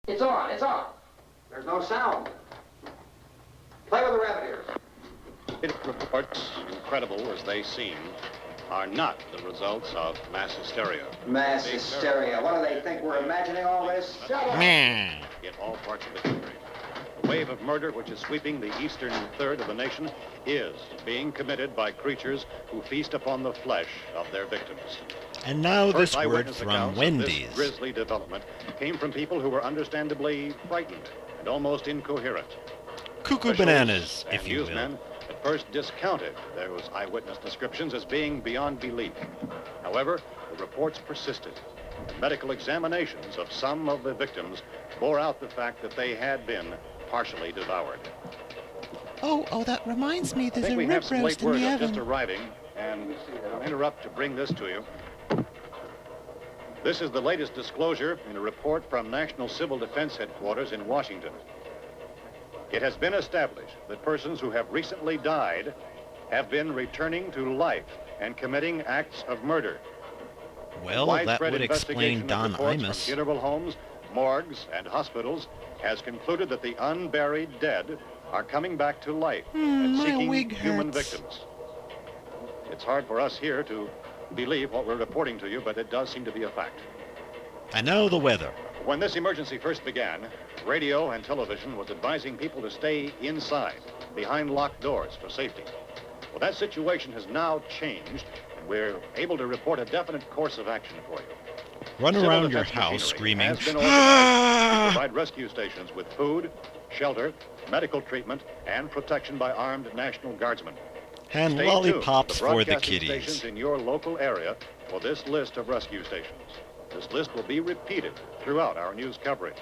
It's on, it's on. There's no sound. Play with the rabbit ears. Reports, incredible as they seem, are not the results of mass hysteria. Mass hysteria. What do they think? We're imagining all this? Shut up. In all parts of the country. The wave of murder which is sweeping the eastern third of the nation is being committed by creatures who feast upon the flesh of their victims. And now this First word eyewitness from accounts of Wendy's. this grisly development came from people who were understandably frightened and almost incoherent. Cuckoo Officials bananas, and if you will. newsmen at first discounted those eyewitness descriptions as being beyond belief. However, the reports persisted. And medical examinations of some of the victims bore out the fact that they had been partially devoured. Oh, that reminds me, I there's think a we rib have some late roast in word the just oven. arriving, and I'll interrupt to bring this to you. This is the latest disclosure in a report from National Civil Defense Headquarters in Washington. It has been established that persons who have recently died have been returning to life and committing acts of murder. Well, that Widespread would explain investigation of Don reports from Imus. funeral homes, morgues, and hospitals has concluded that the unburied dead are coming back to life and my seeking wig human hurts. victims. It's hard for us here to believe what we're reporting to you, but it does seem to be a fact. And now the weather. When this emergency first began, radio and television was advising people to stay inside, behind locked doors for safety. Well, that situation has now changed, and we're able to report a definite course of action for you. Run Civil around your defense house machinery screaming, has been organized to "Ah!" provide rescue stations with food, shelter, medical treatment, and protection by armed National Guardsmen. And Stay lollipops tuned to for the broadcasting kiddies. stations in your local area for this list of rescue stations. This list will be repeated throughout our news coverage.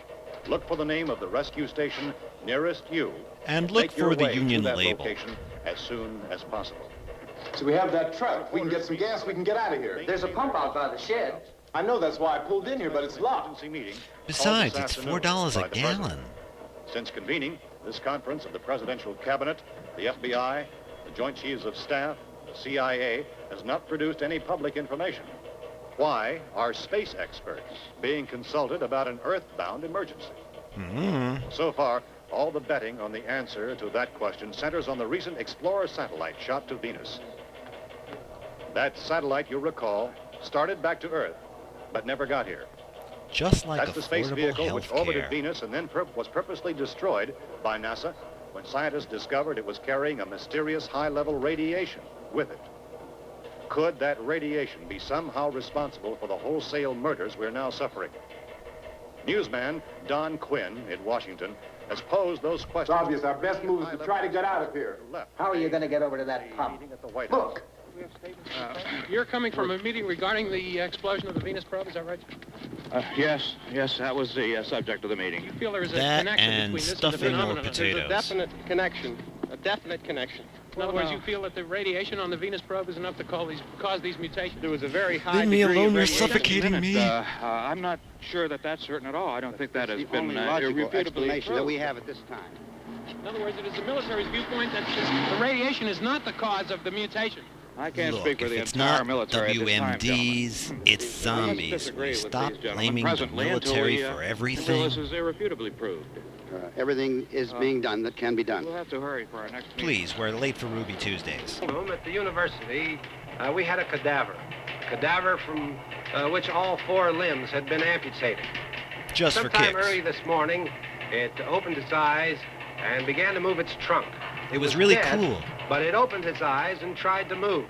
Look for the name of the rescue station nearest you. And look Make your for the way to union that label. location as soon as possible. So we have that truck. If we can get some gas, we can get out of here. There's a pump out by the shed. I know, that's why I pulled in here, but it's locked. Emergency meeting Besides, called this it's afternoon $4 by a the President. gallon. Since convening this conference of the Presidential Cabinet, the FBI, the Joint Chiefs of Staff, the CIA has not produced any public information. Why are space experts being consulted about an Earth-bound emergency? So far, all the betting on the answer to that question centers on the recent Explorer satellite shot to Venus. That satellite, you'll recall, started back to Earth, but never got here. Just like That's the space affordable vehicle which orbited healthcare. Venus and then was purposely destroyed by NASA when scientists discovered it was carrying a mysterious high-level radiation with it. Could that radiation be somehow responsible for the wholesale murders we're now suffering? Newsman Don Quinn in Washington has posed those It's questions. obvious our best move is to try to get out of here. How are you going to get over to that pump? At the White House. Look. You're coming from a meeting regarding the explosion of the Venus probe, is that right? Yes, that was the subject of the meeting. You feel there is a That connection and between this and the stuffing or phenomenon? potatoes. There's a definite connection. In other words, you feel that the radiation on the Venus probe is enough to cause these mutations? There was a very high Leave me degree alone, of you're radiation. suffocating me. I'm not sure that that's certain at all. I don't think that has The been only logical irrefutably explanation that we proved. have at this time. In other words, it is the military's viewpoint that the radiation is not the cause of the mutation. I can't Look, speak for if the it's entire not military at this time, WMDs, gentlemen. it's I must zombies. disagree We with stop these gentlemen blaming the presently military until for Until everything. this is irrefutably proved. Everything is being done that can be done. We'll have to hurry for our next meeting. Please, we're late for Ruby Tuesdays. At the university, we had a cadaver from which all 4 limbs had been amputated. Just for Sometime kicks. early this morning, it opened its eyes and began to move its trunk. It was really dead, cool. But it opened its eyes and tried to move.